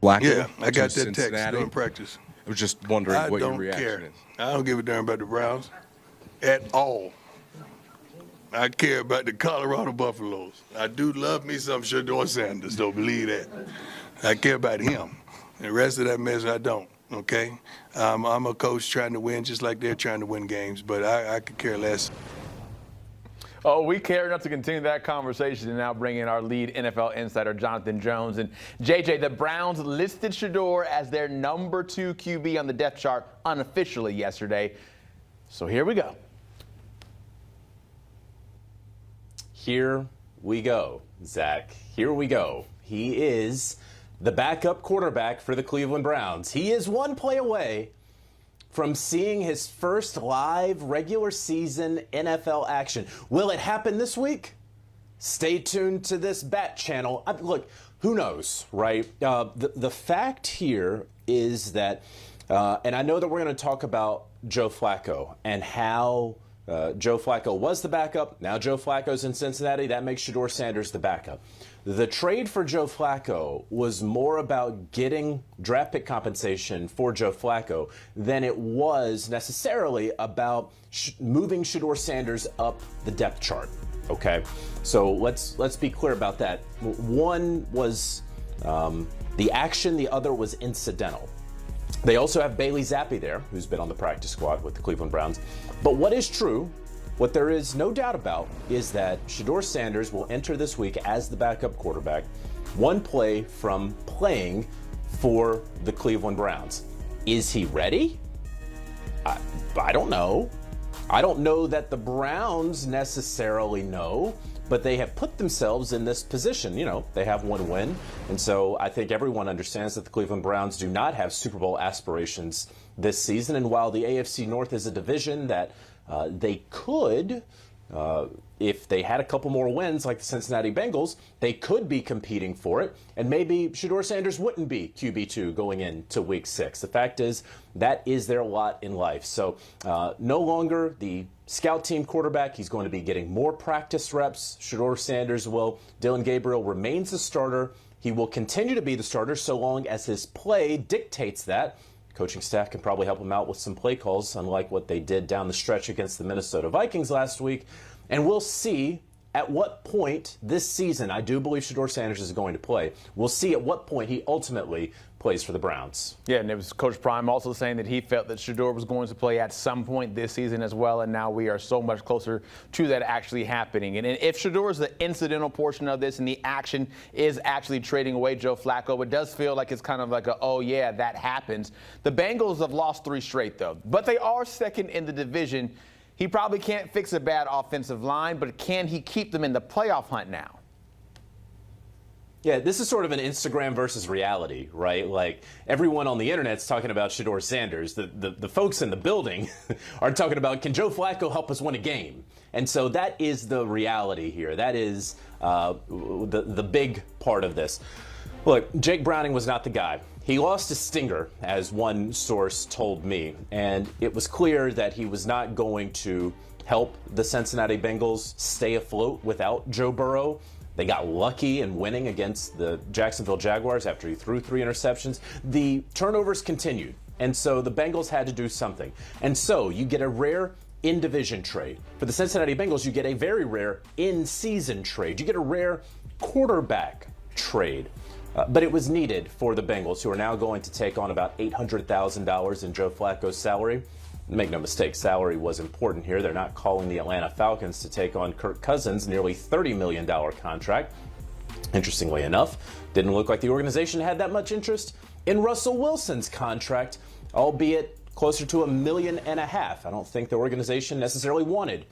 Flacco Yeah, I got to that text Cincinnati? during practice. I was just wondering what your I reaction don't care. is. I don't give a damn about the Browns at all. I care about the Colorado Buffaloes. I do love me some Shedeur Sanders, don't believe that. I care about him. The rest of that mess, I don't, okay? I'm a coach trying to win just like they're trying to win games, but I could care less. Oh, we care enough to continue that conversation and now bring in our lead NFL insider, Jonathan Jones. And JJ, the Browns listed Shedeur as their number 2 QB on the depth chart unofficially yesterday. So here we go. Here we go, Zach. Here we go. He is the backup quarterback for the Cleveland Browns. He is one play away from seeing his first live regular season NFL action. Will it happen this week? Stay tuned to this Bat channel. Look, who knows, right? The fact here is that, and I know that we're going to talk about Joe Flacco and how Joe Flacco was the backup. Now Joe Flacco's in Cincinnati. That makes Shedeur Sanders the backup. The trade for Joe Flacco was more about getting draft pick compensation for Joe Flacco than it was necessarily about moving Shedeur Sanders up the depth chart. Okay, so let's be clear about that. One was the action, the other was incidental. They also have Bailey Zappi there, who's been on the practice squad with the Cleveland Browns. But what is true, what there is no doubt about, is that Shedeur Sanders will enter this week as the backup quarterback, one play from playing for the Cleveland Browns. Is he ready? I don't know. I don't know that the Browns necessarily know, but they have put themselves in this position. You know, they have one win. And so I think everyone understands that the Cleveland Browns do not have Super Bowl aspirations this season. And while the AFC North is a division that they could, if they had a couple more wins like the Cincinnati Bengals, they could be competing for it. And maybe Shedeur Sanders wouldn't be QB2 going into week 6. The fact is, that is their lot in life. So no longer the scout team quarterback. He's going to be getting more practice reps. Shedeur Sanders will. Dylan Gabriel remains the starter. He will continue to be the starter so long as his play dictates that. Coaching staff can probably help him out with some play calls, unlike what they did down the stretch against the Minnesota Vikings last week. And we'll see at what point this season, I do believe Shedeur Sanders is going to play. We'll see at what point he ultimately plays for the Browns. Yeah, and it was Coach Prime also saying that he felt that Shedeur was going to play at some point this season as well, and now we are so much closer to that actually happening. And if Shedeur is the incidental portion of this and the action is actually trading away Joe Flacco, it does feel like it's kind of like a, oh yeah, that happens. The Bengals have lost 3 straight though, but they are second in the division. He probably can't fix a bad offensive line, but can he keep them in the playoff hunt now? Yeah, this is sort of an Instagram versus reality, right? Like, everyone on the internet's talking about Shedeur Sanders. The folks in the building are talking about, can Joe Flacco help us win a game? And so that is the reality here. That is the big part of this. Look, Jake Browning was not the guy. He lost a stinger, as one source told me, and it was clear that he was not going to help the Cincinnati Bengals stay afloat without Joe Burrow. They got lucky in winning against the Jacksonville Jaguars after he threw 3 interceptions. The turnovers continued, and so the Bengals had to do something. And so you get a rare in-division trade. For the Cincinnati Bengals, you get a very rare in-season trade. You get a rare quarterback trade. But it was needed for the Bengals, who are now going to take on about $800,000 in Joe Flacco's salary. Make no mistake, salary was important here. They're not calling the Atlanta Falcons to take on Kirk Cousins' nearly $30 million contract. Interestingly enough, didn't look like the organization had that much interest in Russell Wilson's contract, albeit closer to $1.5 million. I don't think the organization necessarily wanted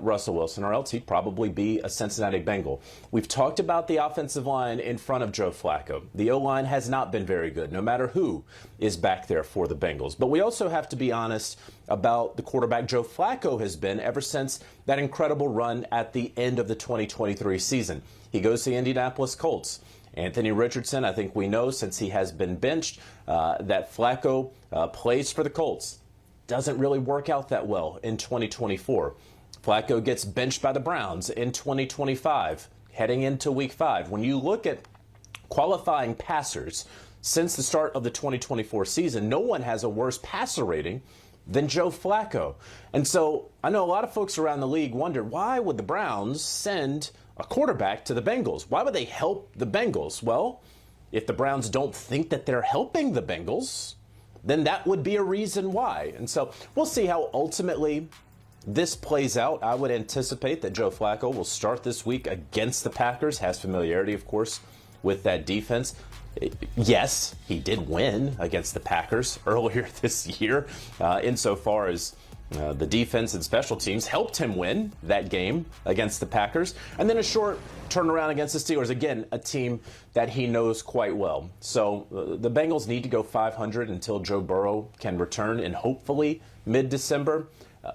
Russell Wilson, or else he'd probably be a Cincinnati Bengal. We've talked about the offensive line in front of Joe Flacco. The O-line has not been very good, no matter who is back there for the Bengals. But we also have to be honest about the quarterback Joe Flacco has been ever since that incredible run at the end of the 2023 season. He goes to the Indianapolis Colts. Anthony Richardson, I think we know since he has been benched, that Flacco plays for the Colts. Doesn't really work out that well in 2024. Flacco gets benched by the Browns in 2025, heading into week 5. When you look at qualifying passers since the start of the 2024 season, no one has a worse passer rating than Joe Flacco. And so I know a lot of folks around the league wonder, why would the Browns send a quarterback to the Bengals? Why would they help the Bengals? Well, if the Browns don't think that they're helping the Bengals, then that would be a reason why. And so we'll see how ultimately this plays out. I would anticipate that Joe Flacco will start this week against the Packers, has familiarity, of course, with that defense. Yes, he did win against the Packers earlier this year, insofar as the defense and special teams helped him win that game against the Packers. And then a short turnaround against the Steelers, again, a team that he knows quite well. So the Bengals need to go 500 until Joe Burrow can return in hopefully mid-December.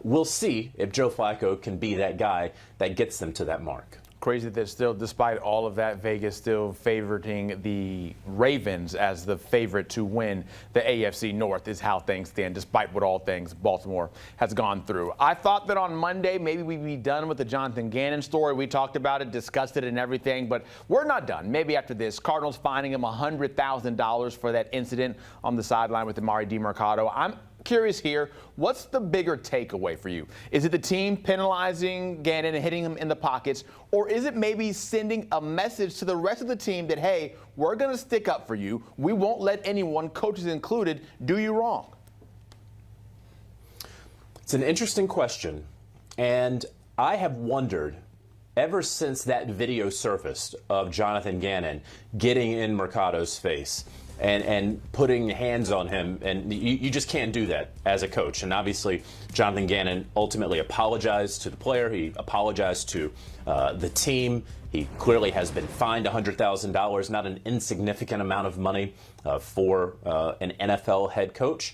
We'll see if Joe Flacco can be that guy that gets them to that mark. Crazy that still, despite all of that, Vegas still favoriting the Ravens as the favorite to win the AFC North is how things stand, despite what all things Baltimore has gone through. I thought that on Monday, maybe we'd be done with the Jonathan Gannon story. We talked about it, discussed it and everything, but we're not done. Maybe after this, Cardinals fining him $100,000 for that incident on the sideline with Amari DiMercato. I'm curious here, what's the bigger takeaway for you? Is it the team penalizing Gannon and hitting him in the pockets, or is it maybe sending a message to the rest of the team that, hey, we're going to stick up for you. We won't let anyone, coaches included, do you wrong? It's an interesting question, and I have wondered ever since that video surfaced of Jonathan Gannon getting in Mercado's face and putting hands on him, and you just can't do that as a coach. And obviously, Jonathan Gannon ultimately apologized to the player. He apologized to the team. He clearly has been fined $100,000, not an insignificant amount of money for an NFL head coach.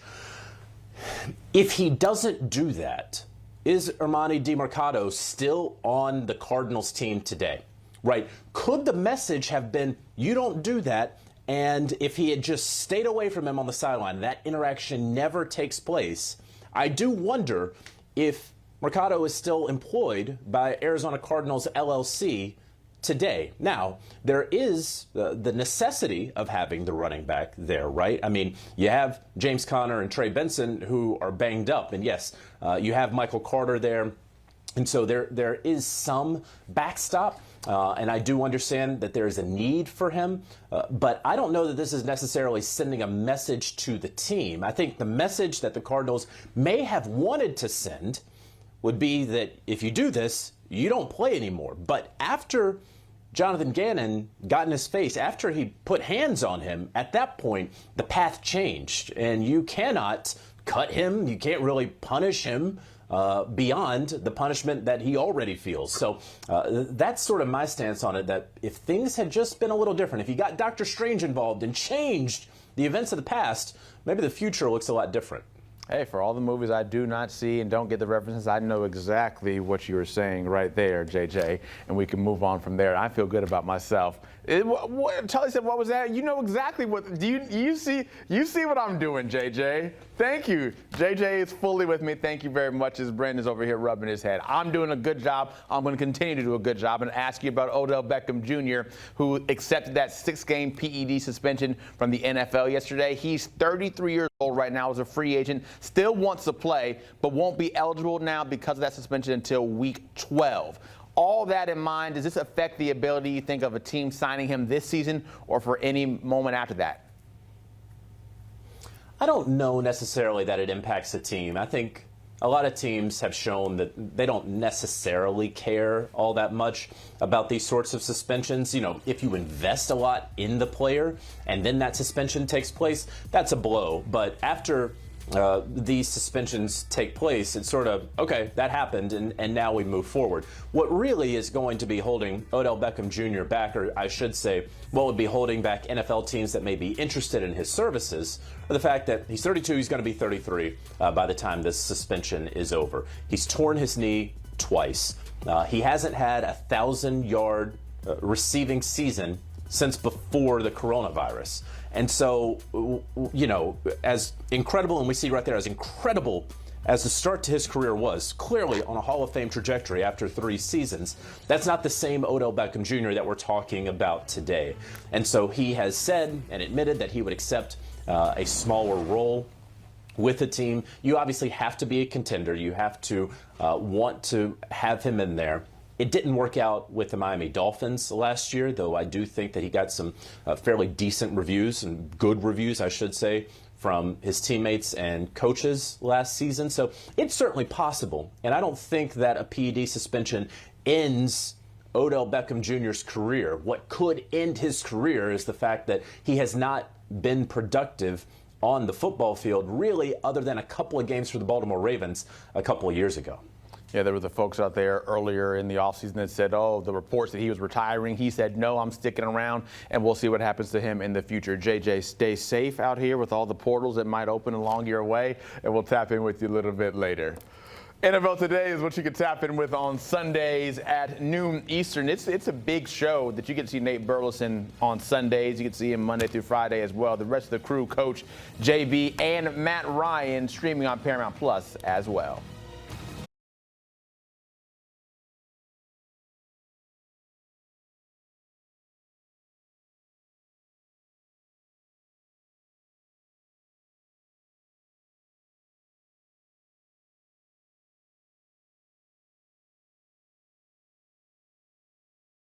If he doesn't do that, is Amari DiMercato still on the Cardinals team today? Right? Could the message have been, you don't do that? And if he had just stayed away from him on the sideline, that interaction never takes place. I do wonder if Mercado is still employed by Arizona Cardinals LLC today. Now, there is the necessity of having the running back there, right? I mean, you have James Conner and Trey Benson who are banged up. And yes, you have Michael Carter there. And so there is some backstop. And I do understand that there is a need for him, but I don't know that this is necessarily sending a message to the team. I think the message that the Cardinals may have wanted to send would be that if you do this, you don't play anymore. But after Jonathan Gannon got in his face, after he put hands on him, at that point, the path changed. And you cannot cut him. You can't really punish him beyond the punishment that he already feels. So that's sort of my stance on it, that if things had just been a little different, if you got Dr. Strange involved and changed the events of the past, maybe the future looks a lot different. Hey, for all the movies I do not see and don't get the references, I know exactly what you were saying right there, JJ, and we can move on from there. I feel good about myself. Charlie said, what was that? You know exactly what, you see what I'm doing, JJ. Thank you. JJ is fully with me. Thank you very much, as Brandon's over here rubbing his head. I'm doing a good job. I'm going to continue to do a good job and ask you about Odell Beckham Jr., who accepted that 6-game PED suspension from the NFL yesterday. He's 33 years old right now as a free agent, still wants to play, but won't be eligible now because of that suspension until week 12. All that in mind, does this affect the ability, you think, of a team signing him this season or for any moment after that? I don't know necessarily that it impacts the team. I think a lot of teams have shown that they don't necessarily care all that much about these sorts of suspensions. You know, if you invest a lot in the player and then that suspension takes place, that's a blow. But after these suspensions take place, it's sort of, okay, that happened, and now we move forward. What really is going to be holding Odell Beckham Jr. back, or I should say, what would be holding back NFL teams that may be interested in his services, are the fact that he's 32, he's going to be 33 by the time this suspension is over. He's torn his knee twice. He hasn't had a 1,000-yard receiving season since before the coronavirus. And so, you know, as incredible, and we see right there, as incredible as the start to his career was, clearly on a Hall of Fame trajectory after 3 seasons, that's not the same Odell Beckham Jr. that we're talking about today. And so he has said and admitted that he would accept a smaller role with the team. You obviously have to be a contender. You have to want to have him in there. It didn't work out with the Miami Dolphins last year, though I do think that he got some fairly decent reviews, and good reviews, I should say, from his teammates and coaches last season. So it's certainly possible. And I don't think that a PED suspension ends Odell Beckham Jr.'s career. What could end his career is the fact that he has not been productive on the football field, really, other than a couple of games for the Baltimore Ravens a couple of years ago. Yeah, there were the folks out there earlier in the offseason that said, oh, the reports that he was retiring. He said, no, I'm sticking around, and we'll see what happens to him in the future. JJ, stay safe out here with all the portals that might open along your way, and we'll tap in with you a little bit later. NFL Today is what you can tap in with on Sundays at noon Eastern. It's a big show that you get to see Nate Burleson on Sundays. You get to see him Monday through Friday as well. The rest of the crew, Coach JB and Matt Ryan, streaming on Paramount Plus as well.